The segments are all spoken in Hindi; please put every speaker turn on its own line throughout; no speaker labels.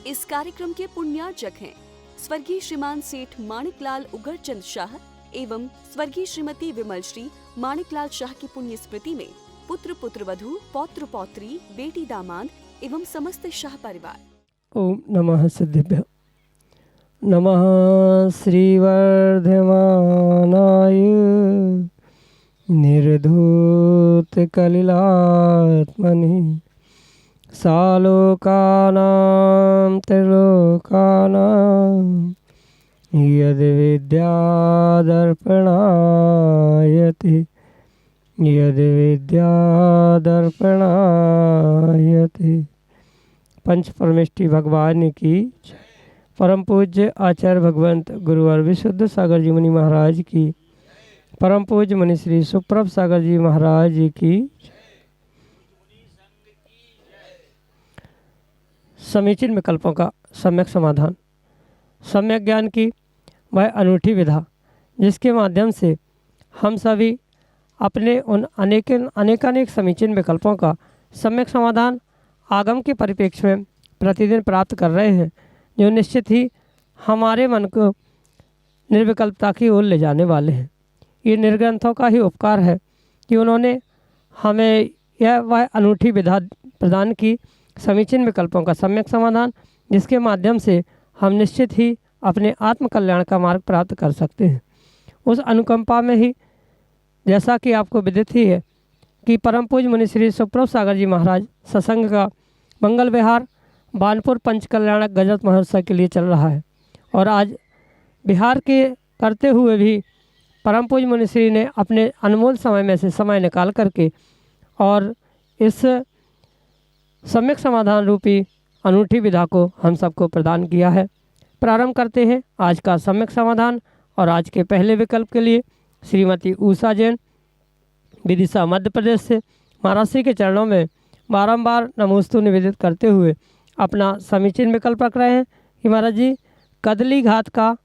इस कार्यक्रम के पुण्यार्चक हैं स्वर्गीय श्रीमान सेठ माणिकलाल उगरचंद शाह एवं स्वर्गीय श्रीमती विमल श्री माणिकलाल शाह की पुण्य स्मृति में पुत्र पुत्रवधू पौत्र पौत्री बेटी दामाद एवं समस्त शाह परिवार।
ओम नमः सिद्धिभ्यो नमः श्रीवर्धमानाय निर्धूत कलिलात्मनि सालोकानां त्रिलोकानां यद् विद्यादर्पणायति यद् विद्यादर्पणायति। पंच परमेष्टि भगवान की परम पूज्य आचार्य भगवंत गुरुवर विशुद्ध सागर जी मुनि महाराज की, परम पूज्य मुनि श्री सुप्रभ सागर जी महाराज की, समीचीन विकल्पों का सम्यक समाधान, सम्यक ज्ञान की वह अनूठी विधा जिसके माध्यम से हम सभी अपने उन अनेकानेक समीचीन विकल्पों का सम्यक समाधान आगम के परिप्रेक्ष्य में प्रतिदिन प्राप्त कर रहे हैं, जो निश्चित ही हमारे मन को निर्विकल्पता की ओर ले जाने वाले हैं। ये निर्ग्रंथों का ही उपकार है कि उन्होंने हमें वह अनूठी विधा प्रदान की, समीचीन विकल्पों का सम्यक समाधान, जिसके माध्यम से हम निश्चित ही अपने आत्म कल्याण का मार्ग प्राप्त कर सकते हैं। उस अनुकंपा में ही जैसा कि आपको विदित ही है कि परम पूज्य मुनि श्री सुप्रभ सागर जी महाराज सत्संग का मंगल विहार बानपुर पंचकल्याणक गजत महोत्सव के लिए चल रहा है, और आज बिहार के करते हुए भी परम पूज्य मुनि श्री ने अपने अनमोल समय में से समय निकाल करके और इस सम्यक समाधान रूपी अनूठी विधा को हम सबको प्रदान किया है। प्रारंभ करते हैं आज का सम्यक समाधान, और आज के पहले विकल्प के लिए श्रीमती उषा जैन विदिशा मध्य प्रदेश से महाराज श्री के चरणों में बारंबार नमोस्तु निवेदित करते हुए अपना समीचीन विकल्प रख रहे हैं कि महाराज जी कदली घात का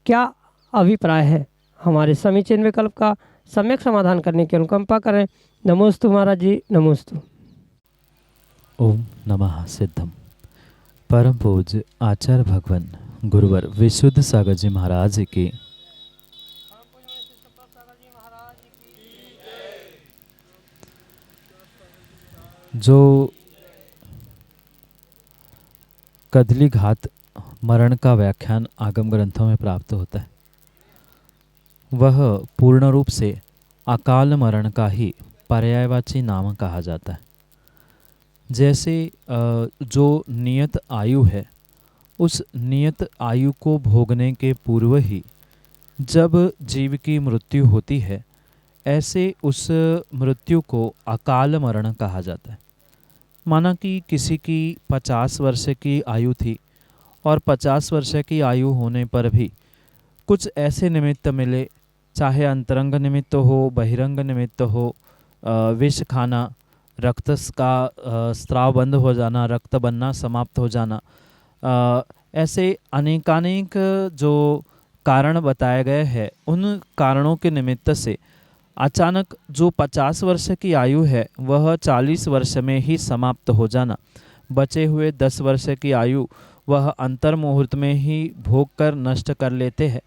क्या अभिप्राय है। हमारे समीचीन विकल्प का सम्यक समाधान करने की अनुकंपा करें। नमोस्तु महाराज जी, नमोस्तु।
ओम नमः सिद्धम। परम पूज्य आचार्य भगवान गुरुवर विशुद्ध सागर जी महाराज की, जो कदली घात मरण का व्याख्यान आगम ग्रंथों में प्राप्त होता है, वह पूर्ण रूप से अकाल मरण का ही पर्यायवाची नाम कहा जाता है। जैसे जो नियत आयु है, उस नियत आयु को भोगने के पूर्व ही जब जीव की मृत्यु होती है, ऐसे उस मृत्यु को अकाल मरण कहा जाता है। माना कि किसी की 50 वर्ष की आयु थी और 50 वर्ष की आयु होने पर भी कुछ ऐसे निमित्त मिले, चाहे अंतरंग निमित्त हो, बहिरंग निमित्त हो, विष खाना, रक्त का स्राव बंद हो जाना, रक्त बनना समाप्त हो जाना, ऐसे अनेकानेक जो कारण बताए गए हैं, उन कारणों के निमित्त से अचानक जो 50 वर्ष की आयु है वह 40 वर्ष में ही समाप्त हो जाना, बचे हुए 10 वर्ष की आयु वह अंतर मुहूर्त में ही भोग कर नष्ट कर लेते हैं।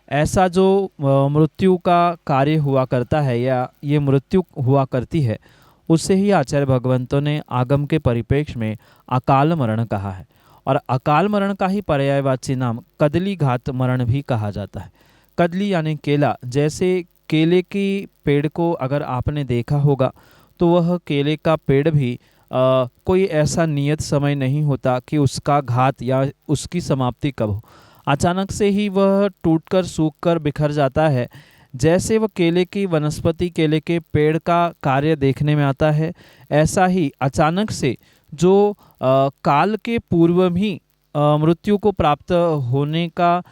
ऐसा जो मृत्यु का कार्य हुआ करता है या ये मृत्यु हुआ करती है, उससे ही आचार्य भगवंतों ने आगम के परिप्रेक्ष्य में अकाल मरण कहा है, और अकाल मरण का ही पर्यायवाची नाम कदली घात मरण भी कहा जाता है। कदली यानी केला। जैसे केले की पेड़ को अगर आपने देखा होगा तो वह केले का पेड़ भी कोई ऐसा नियत समय नहीं होता कि उसका घात या उसकी समाप्ति कब हो। अचानक से ही वह टूटकर सूखकर बिखर जाता है। जैसे वह केले की वनस्पति, केले के पेड़ का कार्य देखने में आता है, ऐसा ही अचानक से जो काल के पूर्व ही मृत्यु को प्राप्त होने का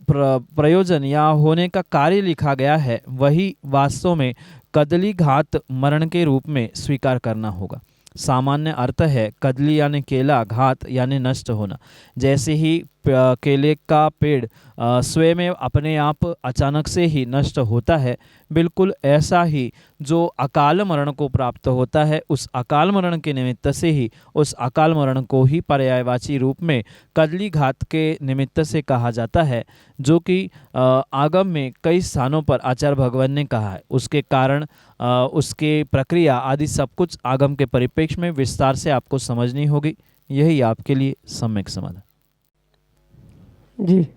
प्रयोजन या होने का कार्य लिखा गया है, वही वास्तव में कदली घात मरण के रूप में स्वीकार करना होगा। सामान्य अर्थ है कदली यानी केला, घात यानी नष्ट होना। जैसे ही केले का पेड़ स्वयं अपने आप अचानक से ही नष्ट होता है, बिल्कुल ऐसा ही जो अकाल मरण को प्राप्त होता है, उस अकाल मरण के निमित्त से ही उस अकाल मरण को ही पर्यायवाची रूप में कदली घात के निमित्त से कहा जाता है, जो कि आगम में कई स्थानों पर आचार्य भगवान ने कहा है। उसके कारण उसके प्रक्रिया आदि सब कुछ आगम के परिप्रेक्ष्य में विस्तार से आपको समझनी होगी। यही आपके लिए सम्यक समाधान।
जी,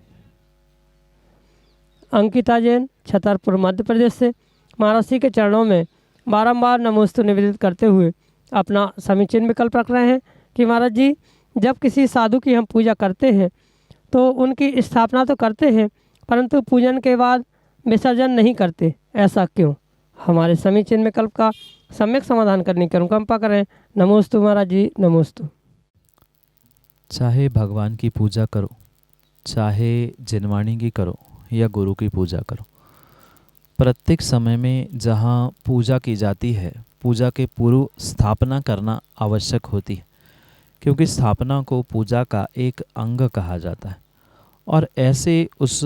अंकिता जैन छतरपुर मध्य प्रदेश से महाराज जी के चरणों में बारंबार नमोस्तु निवेदित करते हुए अपना समीचीन विकल्प रख रहे हैं कि महाराज जी, जब किसी साधु की हम पूजा करते हैं तो उनकी स्थापना तो करते हैं, परंतु पूजन के बाद विसर्जन नहीं करते, ऐसा क्यों? हमारे समीचीन विकल्प का सम्यक समाधान करने की अनुकंपा करें। नमोस्तु महाराज जी, नमोस्तु।
चाहे भगवान की पूजा करो, चाहे जिनवाणी की करो या गुरु की पूजा करो, प्रत्येक समय में जहाँ पूजा की जाती है, पूजा के पूर्व स्थापना करना आवश्यक होती है, क्योंकि स्थापना को पूजा का एक अंग कहा जाता है। और ऐसे उस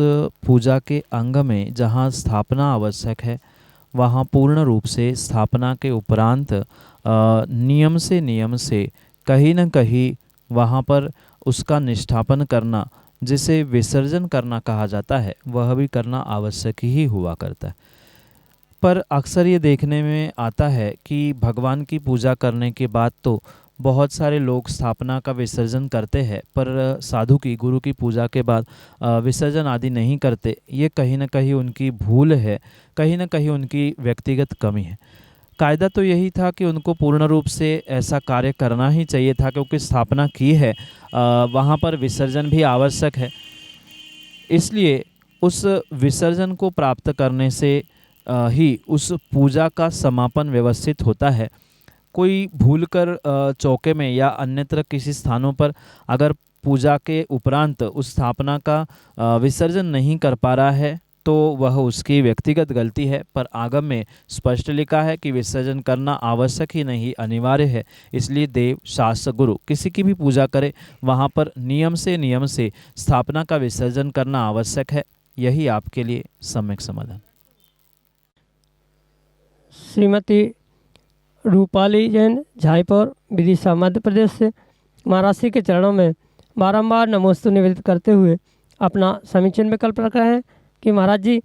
पूजा के अंग में जहाँ स्थापना आवश्यक है, वहाँ पूर्ण रूप से स्थापना के उपरांत नियम से कहीं न कहीं वहाँ पर उसका निष्ठापन करना, जिसे विसर्जन करना कहा जाता है, वह भी करना आवश्यक ही हुआ करता है। पर अक्सर ये देखने में आता है कि भगवान की पूजा करने के बाद तो बहुत सारे लोग स्थापना का विसर्जन करते हैं, पर साधु की, गुरु की पूजा के बाद विसर्जन आदि नहीं करते। ये कहीं न कहीं उनकी भूल है, कहीं न कहीं उनकी व्यक्तिगत कमी है। कायदा तो यही था कि उनको पूर्ण रूप से ऐसा कार्य करना ही चाहिए था, क्योंकि स्थापना की है, वहाँ पर विसर्जन भी आवश्यक है। इसलिए उस विसर्जन को प्राप्त करने से ही उस पूजा का समापन व्यवस्थित होता है। कोई भूलकर चौके में या अन्यत्र किसी स्थानों पर अगर पूजा के उपरांत उस स्थापना का विसर्जन नहीं कर पा रहा है, तो वह उसकी व्यक्तिगत गलती है। पर आगम में स्पष्ट लिखा है कि विसर्जन करना आवश्यक ही नहीं, अनिवार्य है। इसलिए देव, शास्त्र, गुरु किसी की भी पूजा करे, वहाँ पर नियम से स्थापना का विसर्जन करना आवश्यक है। यही आपके लिए सम्यक समाधान।
श्रीमती रूपाली जैन झाईपुर विदिशा मध्य प्रदेश से महाराज जी के चरणों में बारंबार नमोस्तु निवेदित करते हुए अपना समीचीन विकल्प रख रहे हैं कि महाराज जी,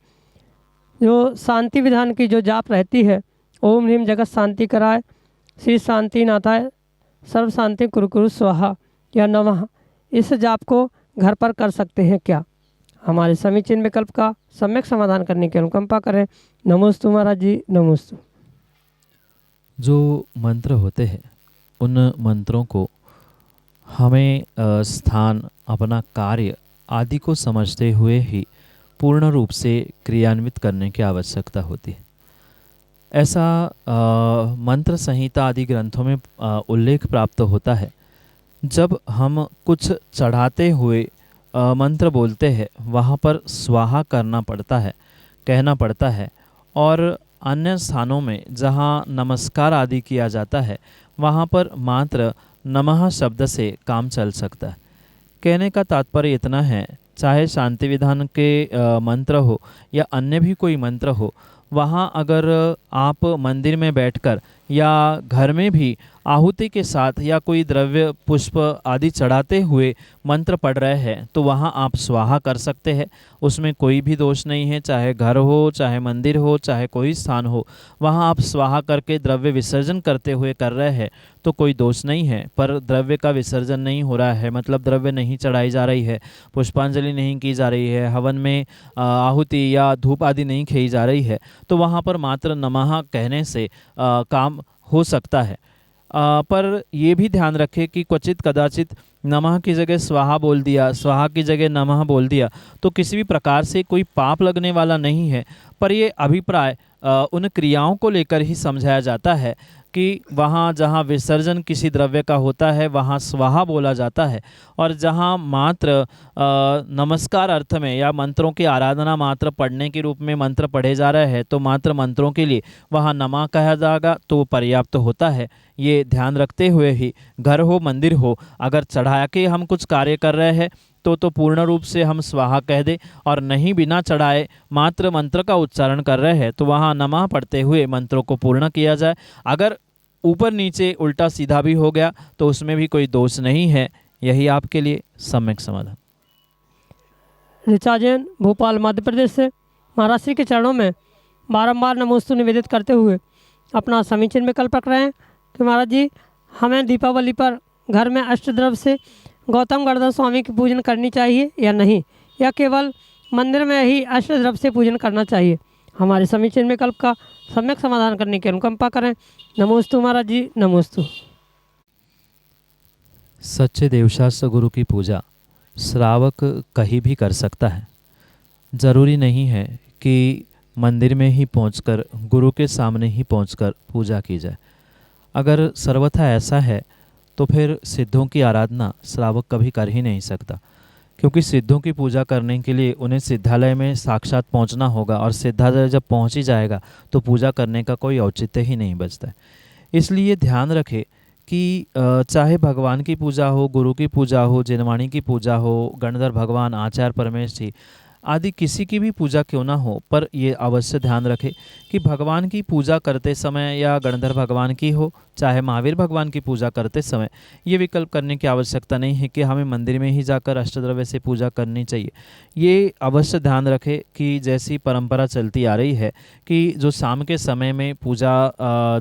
जो शांति विधान की जो जाप रहती है, ओम ह्रीम जगत शांति कराए, श्री शांति नाथाय, सर्व शांति कुरु कुरु स्वाहा या नमः, इस जाप को घर पर कर सकते हैं क्या? हमारे समीचीन विकल्प का सम्यक समाधान करने की अनुकंपा करें। नमोस्तु महाराज जी, नमोस्तु।
जो मंत्र होते हैं, उन मंत्रों को हमें स्थान, अपना कार्य आदि को समझते हुए ही पूर्ण रूप से क्रियान्वित करने की आवश्यकता होती है। ऐसा मंत्र संहिता आदि ग्रंथों में उल्लेख प्राप्त होता है। जब हम कुछ चढ़ाते हुए मंत्र बोलते हैं, वहाँ पर स्वाहा करना पड़ता है, कहना पड़ता है। और अन्य स्थानों में जहाँ नमस्कार आदि किया जाता है, वहाँ पर मात्र नमः शब्द से काम चल सकता है। कहने का तात्पर्य इतना है, चाहे शांति विधान के मंत्र हो या अन्य भी कोई मंत्र हो, वहाँ अगर आप मंदिर में बैठकर या घर में भी आहुति के साथ या कोई द्रव्य, पुष्प आदि चढ़ाते हुए मंत्र पढ़ रहे हैं, तो वहाँ आप स्वाहा कर सकते हैं। उसमें कोई भी दोष नहीं है। चाहे घर हो, चाहे मंदिर हो, चाहे कोई स्थान हो, वहाँ आप स्वाहा करके द्रव्य विसर्जन करते हुए कर रहे हैं तो कोई दोष नहीं है। पर द्रव्य का विसर्जन नहीं हो रहा है, मतलब द्रव्य नहीं चढ़ाई जा रही है, पुष्पांजलि नहीं की जा रही है, हवन में आहुति या धूप आदि नहीं खी जा रही है, तो वहाँ पर मात्र नमः कहने से काम हो सकता है। पर ये भी ध्यान रखें कि क्वचित कदाचित नमः की जगह स्वाहा बोल दिया, स्वाहा की जगह नमः बोल दिया, तो किसी भी प्रकार से कोई पाप लगने वाला नहीं है। पर ये अभिप्राय उन क्रियाओं को लेकर ही समझाया जाता है कि वहाँ जहाँ विसर्जन किसी द्रव्य का होता है, वहाँ स्वाहा बोला जाता है, और जहाँ मात्र नमस्कार अर्थ में या मंत्रों की आराधना मात्र पढ़ने के रूप में मंत्र पढ़े जा रहे हैं, तो मात्र मंत्रों के लिए वहाँ नमः कहा जाएगा तो पर्याप्त होता है। ये ध्यान रखते हुए ही घर हो, मंदिर हो, अगर चढ़ा के हम कुछ कार्य कर रहे हैं तो पूर्ण रूप से हम स्वाहा कह दे, और नहीं बिना चढ़ाए मात्र मंत्र का उच्चारण कर रहे हैं तो वहाँ नमः पढ़ते हुए मंत्रों को पूर्ण किया जाए। अगर ऊपर नीचे उल्टा सीधा भी हो गया तो उसमें भी कोई दोष नहीं है। यही आपके लिए सम्यक समाधान।
ऋचा जैन भोपाल मध्य प्रदेश से महाराज श्री के चरणों में बारंबार नमोस्तु निवेदित करते हुए अपना समीचीन विकल्प रख रहे हैं कि महाराज जी, हमें दीपावली पर घर में अष्टद्रव्य से गौतम गणधर स्वामी की पूजन करनी चाहिए या नहीं, या केवल मंदिर में ही अष्टद्रव्य से पूजन करना चाहिए। हमारे समीचीन विकल्प का सम्यक समाधान करने की अनुकंपा करें। नमोस्तु महाराज जी, नमोस्तु।
सच्चे देवशास्त्र गुरु की पूजा श्रावक कहीं भी कर सकता है। ज़रूरी नहीं है कि मंदिर में ही पहुंचकर गुरु के सामने ही पहुंचकर पूजा की जाए। अगर सर्वथा ऐसा है तो फिर सिद्धों की आराधना श्रावक कभी कर ही नहीं सकता, क्योंकि सिद्धों की पूजा करने के लिए उन्हें सिद्धालय में साक्षात पहुंचना होगा, और सिद्धालय जब पहुंच ही जाएगा तो पूजा करने का कोई औचित्य ही नहीं बचता है। इसलिए ध्यान रखें कि चाहे भगवान की पूजा हो, गुरु की पूजा हो, जिनवाणी की पूजा हो, गणधर भगवान, आचार्य परमेश जी आदि किसी की भी पूजा क्यों ना हो, पर ये अवश्य ध्यान रखें कि भगवान की पूजा करते समय या गणधर भगवान की हो चाहे महावीर भगवान की पूजा करते समय ये विकल्प करने की आवश्यकता नहीं है कि हमें मंदिर में ही जाकर अष्टद्रव्य से पूजा करनी चाहिए। ये अवश्य ध्यान रखें कि जैसी परंपरा चलती आ रही है कि जो शाम के समय में पूजा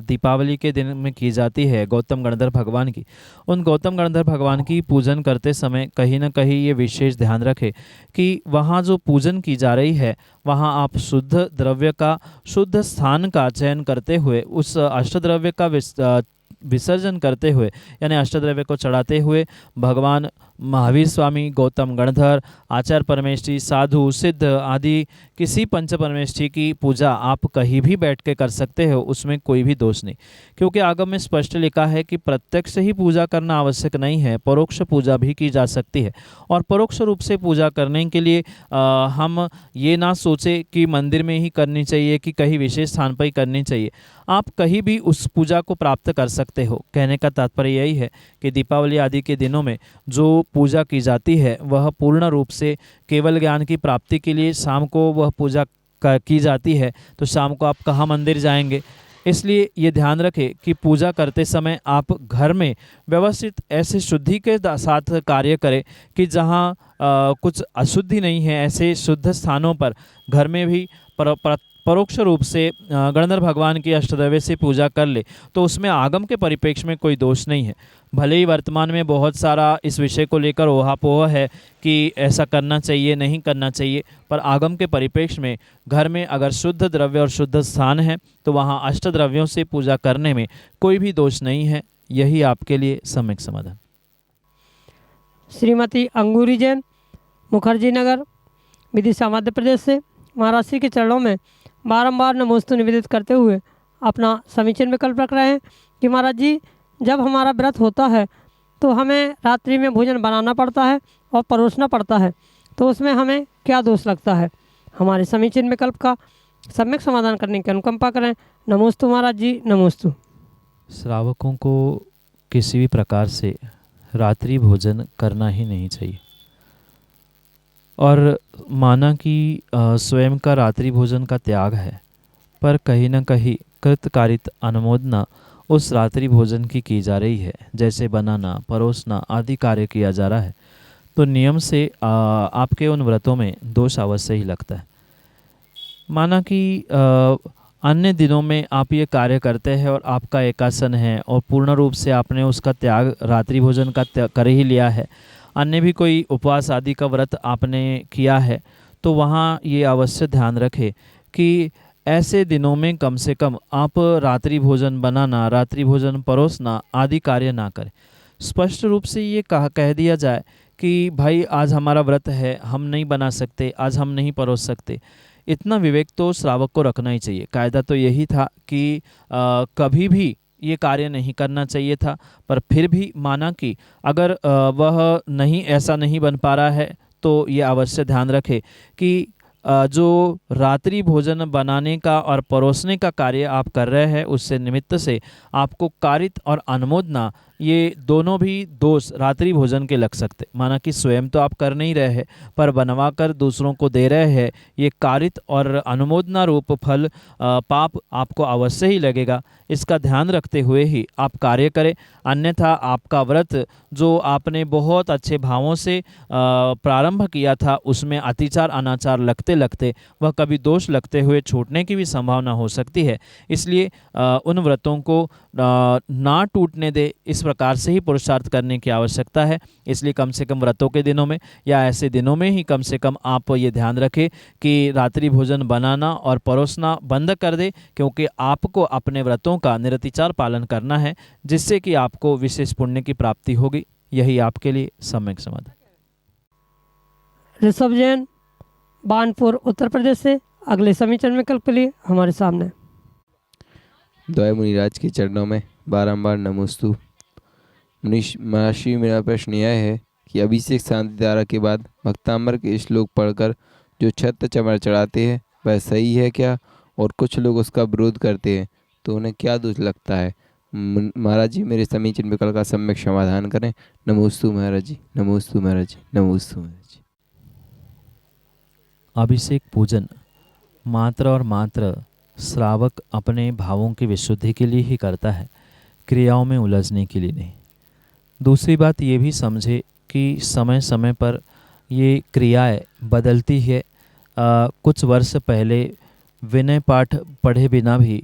दीपावली के दिन में की जाती है गौतम गणधर भगवान की, उन गौतम गणधर भगवान की पूजन करते समय कहीं ना कहीं ये विशेष ध्यान रखें कि वहाँ जो पूजन की जा रही है वहाँ आप शुद्ध द्रव्य का, शुद्ध स्थान का चयन करते हुए उस अष्टद्रव्य का विसर्जन करते हुए, यानी अष्टद्रव्य को चढ़ाते हुए भगवान महावीर स्वामी, गौतम गणधर, आचार्य परमेष्ठी, साधु, सिद्ध आदि किसी पंच परमेष्ठी की पूजा आप कहीं भी बैठ के कर सकते हो, उसमें कोई भी दोष नहीं। क्योंकि आगम में स्पष्ट लिखा है कि प्रत्यक्ष ही पूजा करना आवश्यक नहीं है, परोक्ष पूजा भी की जा सकती है। और परोक्ष रूप से पूजा करने के लिए हम ये ना सोचे कि मंदिर में ही करनी चाहिए कि कहीं विशेष स्थान पर ही करनी चाहिए। आप कहीं भी उस पूजा को प्राप्त कर सकते हो। कहने का तात्पर्य यही है कि दीपावली आदि के दिनों में जो पूजा की जाती है वह पूर्ण रूप से केवल ज्ञान की प्राप्ति के लिए शाम को वह पूजा की जाती है, तो शाम को आप कहाँ मंदिर जाएंगे। इसलिए ये ध्यान रखें कि पूजा करते समय आप घर में व्यवस्थित ऐसे शुद्धि के साथ कार्य करें कि जहाँ कुछ अशुद्धि नहीं है, ऐसे शुद्ध स्थानों पर घर में भी परोक्ष रूप से गणधर भगवान की अष्टद्रव्य से पूजा कर ले तो उसमें आगम के परिप्रेक्ष्य में कोई दोष नहीं है। भले ही वर्तमान में बहुत सारा इस विषय को लेकर ओहापोह है कि ऐसा करना चाहिए नहीं करना चाहिए, पर आगम के परिप्रेक्ष्य में घर में अगर शुद्ध द्रव्य और शुद्ध स्थान है तो वहाँ अष्टद्रव्यों से पूजा करने में कोई भी दोष नहीं है। यही आपके लिए सम्यक समाधान।
श्रीमती अंगूरी जैन मुखर्जी नगर विदिशा मध्य प्रदेश से महाराज श्री के चरणों में बारंबार नमोस्तु निवेदित करते हुए अपना समीचीन विकल्प रख रहे हैं कि महाराज जी, जब हमारा व्रत होता है तो हमें रात्रि में भोजन बनाना पड़ता है और परोसना पड़ता है, तो उसमें हमें क्या दोष लगता है। हमारे समीचीन विकल्प का सम्यक समाधान करने की अनुकंपा करें। नमोस्तु महाराज जी, नमोस्तु।
श्रावकों को किसी भी प्रकार से रात्रि भोजन करना ही नहीं चाहिए, और माना कि स्वयं का रात्रि भोजन का त्याग है, पर कहीं न कहीं कृतकारित अनुमोदना उस रात्रि भोजन की जा रही है, जैसे बनाना, परोसना आदि कार्य किया जा रहा है, तो नियम से आपके उन व्रतों में दोष अवश्य ही लगता है। माना कि अन्य दिनों में आप ये कार्य करते हैं और आपका एकासन है और पूर्ण रूप से आपने उसका त्याग रात्रि भोजन का कर ही लिया है, अन्य भी कोई उपवास आदि का व्रत आपने किया है, तो वहाँ ये अवश्य ध्यान रखें कि ऐसे दिनों में कम से कम आप रात्रि भोजन बनाना, रात्रि भोजन परोसना आदि कार्य ना करें। स्पष्ट रूप से ये कह दिया जाए कि भाई आज हमारा व्रत है, हम नहीं बना सकते, आज हम नहीं परोस सकते। इतना विवेक तो श्रावक को रखना ही चाहिए। कायदा तो यही था कि कभी भी ये कार्य नहीं करना चाहिए था, पर फिर भी माना कि अगर वह नहीं ऐसा नहीं बन पा रहा है तो ये अवश्य ध्यान रखे कि जो रात्रि भोजन बनाने का और परोसने का कार्य आप कर रहे हैं उससे निमित्त से आपको कारित और अनुमोदना ये दोनों भी दोष रात्रि भोजन के लग सकते। माना कि स्वयं तो आप कर नहीं रहे हैं पर बनवा कर दूसरों को दे रहे हैं, ये कारित और अनुमोदना रूप फल पाप आपको अवश्य ही लगेगा। इसका ध्यान रखते हुए ही आप कार्य करें, अन्यथा आपका व्रत जो आपने बहुत अच्छे भावों से प्रारंभ किया था उसमें अतिचार अनाचार लगते लगते वह कभी दोष लगते हुए छूटने की भी संभावना हो सकती है। इसलिए उन व्रतों को ना टूटने दे, इस प्रकार से ही पुरुषार्थ करने की आवश्यकता है। इसलिए कम से कम व्रतों के दिनों में या ऐसे दिनों में ही कम से कम आप ये ध्यान रखें कि रात्रि भोजन बनाना और परोसना बंद कर दे, क्योंकि आपको अपने व्रतों का निरतिचार पालन करना है, जिससे कि आपको विशेष पुण्य की प्राप्ति होगी। यही आपके लिए सम्यक समाधान।
ऋषभ जैन, बानपुर, उत्तर प्रदेश से अगले समीचन विकल्प के लिए हमारे सामने।
द्वय मुनिराज के चरणों में बारंबार नमोस्तु। महर्षि, मेरा प्रश्न यह है कि अभिषेक शांति धारा के बाद भक्तांबर के श्लोक पढ़कर जो छत्र चमर चढ़ाते हैं वह सही है क्या? और कुछ लोग उसका विरोध करते हैं तो उन्हें क्या दोष लगता है? महाराज जी, मेरे समीचीन विकल्प का सम्यक समाधान करें। नमोस्तु महाराज जी, नमोस्तु महाराज जी, नमोस्तु महाराज जी।
अभिषेक पूजन मात्र और मात्र श्रावक अपने भावों की विशुद्धि के लिए ही करता है, क्रियाओं में उलझने के लिए नहीं। दूसरी बात ये भी समझे कि समय समय पर ये क्रियाएं बदलती है। कुछ वर्ष पहले विनय पाठ पढ़े बिना भी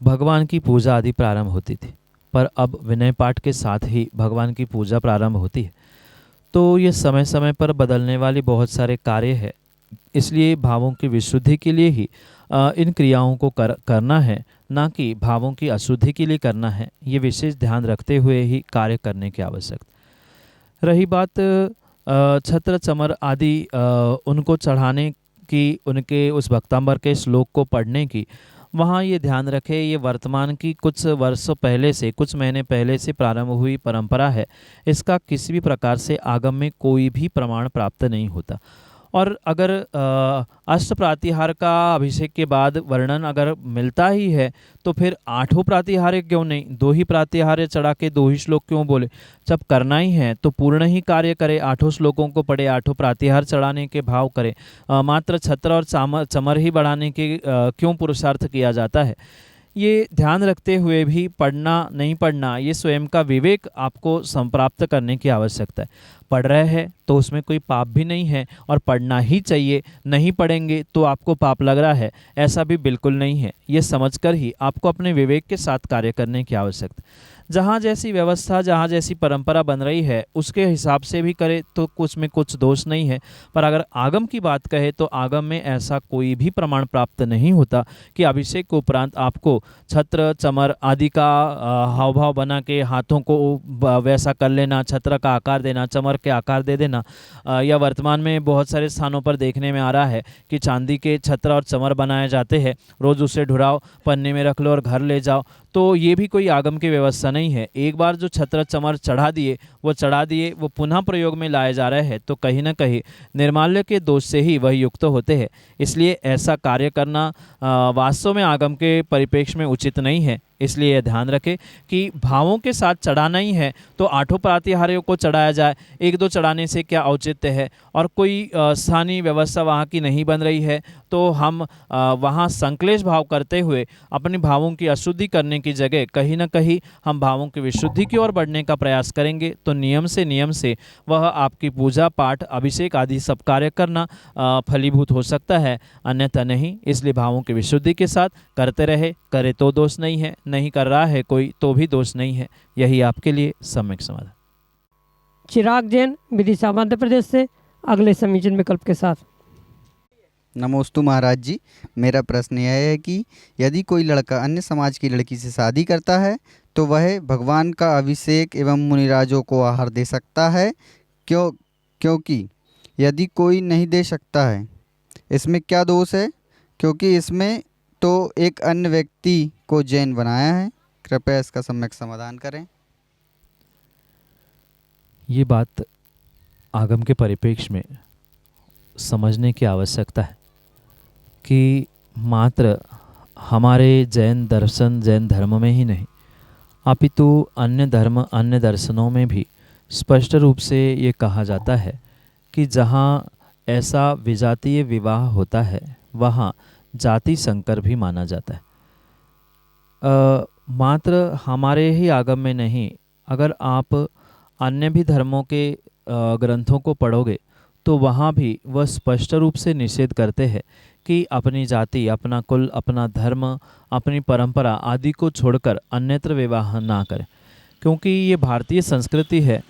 भगवान की पूजा आदि प्रारंभ होती थी, पर अब विनय पाठ के साथ ही भगवान की पूजा प्रारंभ होती है। तो ये समय समय पर बदलने वाले बहुत सारे कार्य है, इसलिए भावों की विशुद्धि के लिए ही इन क्रियाओं को करना है, ना कि भावों की अशुद्धि के लिए करना है। ये विशेष ध्यान रखते हुए ही कार्य करने की आवश्यकता। रही बात छत्र चमर आदि उनको चढ़ाने की, उनके उस भक्तांबर के श्लोक को पढ़ने की, वहाँ ये ध्यान रखें ये वर्तमान की कुछ वर्षों पहले से, कुछ महीने पहले से प्रारंभ हुई परंपरा है। इसका किसी भी प्रकार से आगम में कोई भी प्रमाण प्राप्त नहीं होता। और अगर अष्ट प्रातिहार का अभिषेक के बाद वर्णन अगर मिलता ही है तो फिर 8 प्रातिहार्य क्यों नहीं, 2 ही प्रातिहार्य चढ़ा के 2 ही श्लोक क्यों बोले? जब करना ही है तो पूर्ण ही कार्य करे, 8 श्लोकों को पढ़े, 8 प्रातिहार चढ़ाने के भाव करे। मात्र छत्र और चमर ही बढ़ाने के क्यों पुरुषार्थ किया जाता है? ये ध्यान रखते हुए भी पढ़ना नहीं पढ़ना, ये स्वयं का विवेक आपको संप्राप्त करने की आवश्यकता है। पढ़ रहे हैं तो उसमें कोई पाप भी नहीं है और पढ़ना ही चाहिए, नहीं पढ़ेंगे तो आपको पाप लग रहा है, ऐसा भी बिल्कुल नहीं है। ये समझकर ही आपको अपने विवेक के साथ कार्य करने की आवश्यकता। जहाँ जैसी व्यवस्था, जहाँ जैसी परंपरा बन रही है उसके हिसाब से भी करे तो कुछ में कुछ दोष नहीं है। पर अगर आगम की बात कहे तो आगम में ऐसा कोई भी प्रमाण प्राप्त नहीं होता कि अभिषेक के उपरांत आपको छत्र चमर आदि का हाव भाव बना के हाथों को वैसा कर लेना, छत्र का आकार देना, चमर के आकार दे देना। या वर्तमान में बहुत सारे स्थानों पर देखने में आ रहा है कि चांदी के छत्र और चमर बनाए जाते हैं, रोज़ उसे ढुराओ, पन्ने में रख लो और घर ले जाओ। तो ये भी कोई आगम की व्यवस्था नहीं है। एक बार जो छत्र चमर चढ़ा दिए, वो पुनः प्रयोग में लाए जा रहे हैं तो कहीं ना कहीं निर्माल्य के दोष से ही वह युक्त होते हैं। इसलिए ऐसा कार्य करना वास्तव में आगम के परिप्रेक्ष्य में उचित नहीं है। इसलिए यह ध्यान रखें कि भावों के साथ चढ़ाना ही है तो 8 प्रातिहार्यों को चढ़ाया जाए, 1-2 चढ़ाने से क्या औचित्य है? और कोई स्थानीय व्यवस्था वहाँ की नहीं बन रही है तो हम वहाँ संक्लेश भाव करते हुए अपने भावों की अशुद्धि करने की जगह कहीं ना कहीं हम भावों की विशुद्धि की ओर बढ़ने का प्रयास करेंगे तो नियम से वह आपकी पूजा पाठ अभिषेक आदि सब कार्य करना फलीभूत हो सकता है, अन्यथा नहीं। इसलिए भावों की विशुद्धि के साथ करते रहे, करे तो दोष नहीं है, नहीं कर रहा है कोई तो भी दोष नहीं है। यही आपके लिए सम्यक समाधान।
चिराग जैन, विदिशा, मध्य प्रदेश से अगले समीचीन विकल्प के साथ।
नमोस्तु महाराज जी, मेरा प्रश्न यह है कि यदि कोई लड़का अन्य समाज की लड़की से शादी करता है तो वह भगवान का अभिषेक एवं मुनिराजों को आहार दे सकता है क्योंकि यदि कोई नहीं दे सकता है इसमें क्या दोष है? क्योंकि इसमें तो एक अन्य व्यक्ति को जैन बनाया है। कृपया इसका सम्यक समाधान करें।
ये बात आगम के परिप्रेक्ष्य में समझने की आवश्यकता है कि मात्र हमारे जैन दर्शन, जैन धर्म में ही नहीं, अपितु अन्य धर्म अन्य दर्शनों में भी स्पष्ट रूप से ये कहा जाता है कि जहाँ ऐसा विजातीय विवाह होता है वहाँ जाति संकर भी माना जाता है। मात्र हमारे ही आगम में नहीं, अगर आप अन्य भी धर्मों के ग्रंथों को पढ़ोगे तो वहाँ भी वह स्पष्ट रूप से निषेध करते हैं कि अपनी जाति, अपना कुल, अपना धर्म, अपनी परंपरा आदि को छोड़कर अन्यत्र विवाह ना करें, क्योंकि ये भारतीय संस्कृति है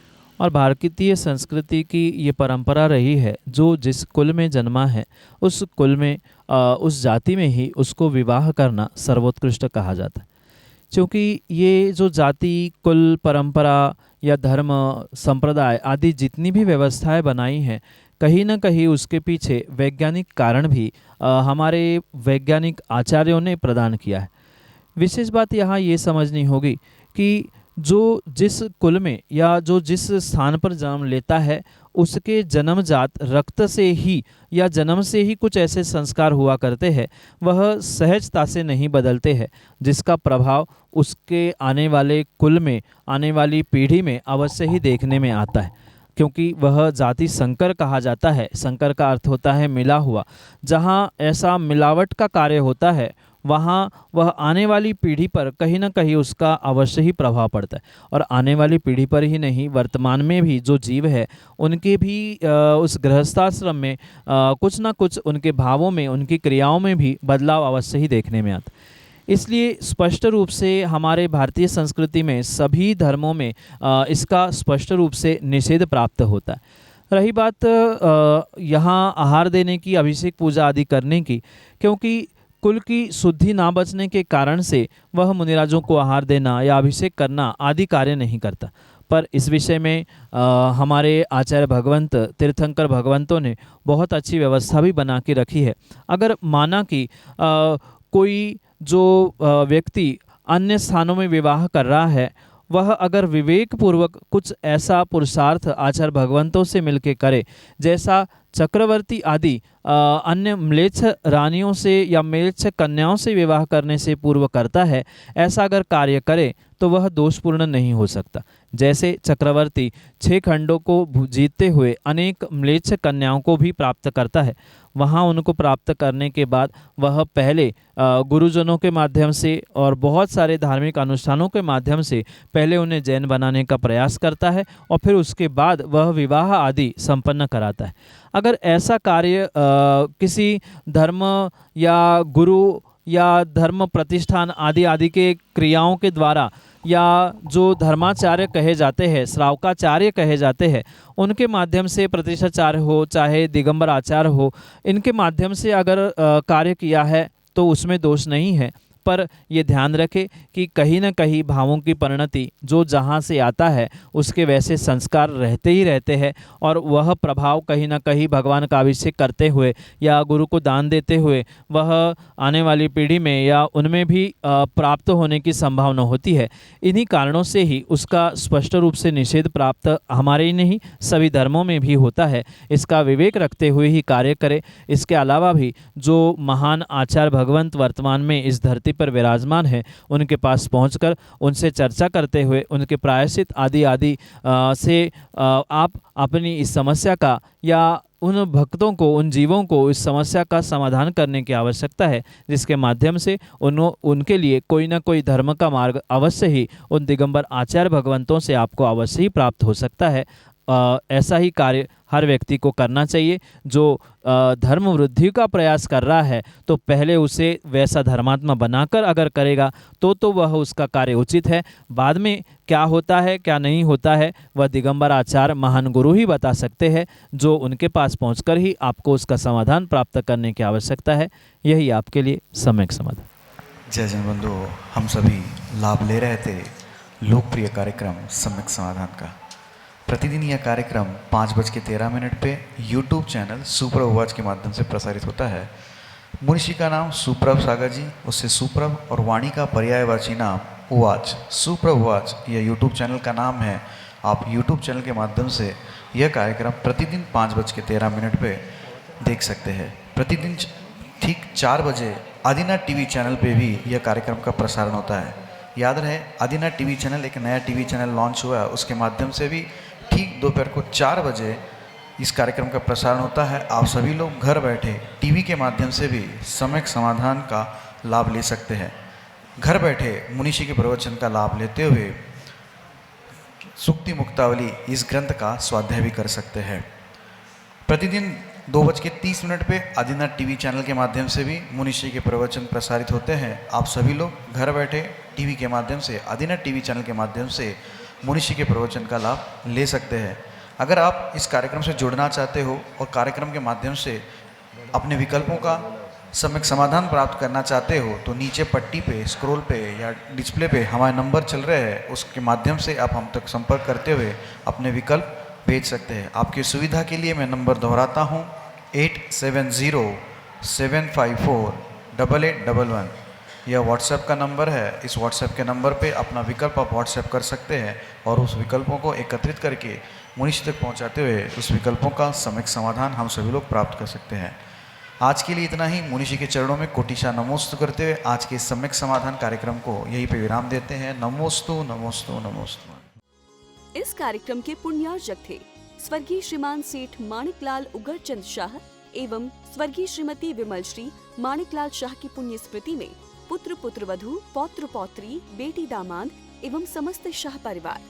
और भारतीय संस्कृति की ये परंपरा रही है, जो जिस कुल में जन्मा है उस कुल में उस जाति में ही उसको विवाह करना सर्वोत्कृष्ट कहा जाता है। क्योंकि ये जो जाति, कुल, परंपरा या धर्म, संप्रदाय आदि जितनी भी व्यवस्थाएं बनाई हैं, कहीं ना कहीं उसके पीछे वैज्ञानिक कारण भी हमारे वैज्ञानिक आचार्यों ने प्रदान किया है। विशेष बात यहाँ ये समझनी होगी कि जो जिस कुल में या जो जिस स्थान पर जन्म लेता है उसके जन्मजात रक्त से ही या जन्म से ही कुछ ऐसे संस्कार हुआ करते हैं, वह सहजता से नहीं बदलते हैं, जिसका प्रभाव उसके आने वाले कुल में, आने वाली पीढ़ी में अवश्य ही देखने में आता है, क्योंकि वह जाति संकर कहा जाता है। संकर का अर्थ होता है मिला हुआ। जहाँ ऐसा मिलावट का कार्य होता है वहाँ वह आने वाली पीढ़ी पर कहीं ना कहीं उसका अवश्य ही प्रभाव पड़ता है। और आने वाली पीढ़ी पर ही नहीं, वर्तमान में भी जो जीव है उनके भी उस गृहस्थाश्रम में कुछ ना कुछ उनके भावों में, उनकी क्रियाओं में भी बदलाव अवश्य ही देखने में आता है। इसलिए स्पष्ट रूप से हमारे भारतीय संस्कृति में सभी धर्मों में इसका स्पष्ट रूप से निषेध प्राप्त होता है। रही बात यहाँ आहार देने की, अभिषेक पूजा आदि करने की, क्योंकि कुल की शुद्धि ना बचने के कारण से वह मुनिराजों को आहार देना या अभिषेक करना आदि कार्य नहीं करता। पर इस विषय में हमारे आचार्य भगवंत, तीर्थंकर भगवंतों ने बहुत अच्छी व्यवस्था भी बना के रखी है। अगर माना कि कोई जो व्यक्ति अन्य स्थानों में विवाह कर रहा है, वह अगर विवेक पूर्वक कुछ ऐसा पुरुषार्थ आचार्य भगवंतों से मिलके करे, जैसा चक्रवर्ती आदि अन्य म्लेच्छ रानियों से या म्लेच्छ कन्याओं से विवाह करने से पूर्व करता है, ऐसा अगर कार्य करे तो वह दोषपूर्ण नहीं हो सकता। जैसे चक्रवर्ती 6 खंडों को जीतते हुए अनेक म्लेच्छ कन्याओं को भी प्राप्त करता है, वहाँ उनको प्राप्त करने के बाद वह पहले गुरुजनों के माध्यम से और बहुत सारे धार्मिक अनुष्ठानों के माध्यम से पहले उन्हें जैन बनाने का प्रयास करता है और फिर उसके बाद वह विवाह आदि संपन्न कराता है। अगर ऐसा कार्य किसी धर्म या गुरु या धर्म प्रतिष्ठान आदि आदि के क्रियाओं के द्वारा या जो धर्माचार्य कहे जाते हैं, श्रावकाचार्य कहे जाते हैं, उनके माध्यम से प्रतिष्ठाचार्य हो चाहे दिगंबर आचार्य हो, इनके माध्यम से अगर कार्य किया है तो उसमें दोष नहीं है। पर ये ध्यान रखें कि कहीं न कहीं भावों की परिणति जो जहाँ से आता है उसके वैसे संस्कार रहते ही रहते हैं, और वह प्रभाव कहीं न कहीं भगवान का अभिषेक करते हुए या गुरु को दान देते हुए वह आने वाली पीढ़ी में या उनमें भी प्राप्त होने की संभावना होती है। इन्हीं कारणों से ही उसका स्पष्ट रूप से निषेध प्राप्त हमारे ही नहीं सभी धर्मों में भी होता है। इसका विवेक रखते हुए ही कार्य करें। इसके अलावा भी जो महान आचार्य भगवंत वर्तमान में इस धरती पर विराजमान है, उनके पास पहुंचकर उनसे चर्चा करते हुए उनके प्रायश्चित आदि आदि से आप अपनी इस समस्या का या उन भक्तों को, उन जीवों को इस समस्या का समाधान करने की आवश्यकता है, जिसके माध्यम से उनके लिए कोई ना कोई धर्म का मार्ग अवश्य ही उन दिगंबर आचार्य भगवंतों से आपको अवश्य ही प्राप्त हो सकता है। ऐसा ही कार्य हर व्यक्ति को करना चाहिए। जो धर्म वृद्धि का प्रयास कर रहा है तो पहले उसे वैसा धर्मात्मा बनाकर अगर करेगा तो वह उसका कार्य उचित है। बाद में क्या होता है क्या नहीं होता है वह दिगंबर आचार्य महान गुरु ही बता सकते हैं, जो उनके पास पहुंचकर ही आपको उसका समाधान प्राप्त करने की आवश्यकता है। यही आपके लिए सम्यक समाधान।
जय जन बंधु, हम सभी लाभ ले रहे थे लोकप्रिय कार्यक्रम सम्यक समाधान का। प्रतिदिन यह कार्यक्रम 5:13 पे यूट्यूब चैनल सुप्रभ उवाच के माध्यम से प्रसारित होता है। मुनिषी का नाम सुप्रभ सागर जी, उससे सुप्रभ और वाणी का पर्यायवाची नाम उवाच, सुप्रभ उवाच यह यूट्यूब चैनल का नाम है। आप यूट्यूब चैनल के माध्यम से यह कार्यक्रम प्रतिदिन 5:13 पे देख सकते हैं। प्रतिदिन ठीक 4 बजे आदिनाथ टीवी चैनल पे भी यह कार्यक्रम का प्रसारण होता है। याद रहे आदिना टीवी चैनल एक नया टीवी चैनल लॉन्च हुआ है, उसके माध्यम से भी ठीक दोपहर को 4 बजे इस कार्यक्रम का प्रसारण होता है। आप सभी लोग घर बैठे टीवी के माध्यम से भी सम्यक समाधान का लाभ ले सकते हैं। घर बैठे मुनीषी के प्रवचन का लाभ लेते हुए सुक्ति मुक्तावली इस ग्रंथ का स्वाध्याय भी कर सकते हैं। प्रतिदिन 2:30 पे आदिना टीवी चैनल के माध्यम से भी मुनीषी के प्रवचन प्रसारित होते हैं। आप सभी लोग घर बैठे टीवी के माध्यम से आदिना टीवी चैनल के माध्यम से मुनीषी के प्रवचन का लाभ ले सकते हैं। अगर आप इस कार्यक्रम से जुड़ना चाहते हो और कार्यक्रम के माध्यम से अपने विकल्पों का सम्यक समाधान प्राप्त करना चाहते हो तो नीचे पट्टी पे, स्क्रॉल पे या डिस्प्ले पे हमारे नंबर चल रहे हैं, उसके माध्यम से आप हम तक संपर्क करते हुए अपने विकल्प भेज सकते हैं। आपकी सुविधा के लिए मैं नंबर दोहराता हूँ 8707548811। यह व्हाट्सएप का नंबर है। इस व्हाट्सएप के नंबर पे अपना विकल्प आप व्हाट्सएप कर सकते हैं और उस विकल्पों को एकत्रित करके मुनीषी तक पहुंचाते हुए उस विकल्पों का सम्यक समाधान हम सभी लोग प्राप्त कर सकते हैं। आज के लिए इतना ही। मुनीषी के चरणों में कोटिशा नमोस्तु करते हुए आज के सम्यक समाधान कार्यक्रम को यहीं पे विराम देते हैं। नमोस्तु नमोस्तु नमोस्तु।
इस कार्यक्रम के पुण्यार्जक थे स्वर्गीय श्रीमान सेठ माणिकलाल उगरचंद शाह एवं स्वर्गीय श्रीमती विमल श्री माणिकलाल शाह की पुण्य स्मृति में पुत्र पुत्रवधू, पौत्र पौत्री, बेटी दामाद एवं समस्त शाह परिवार।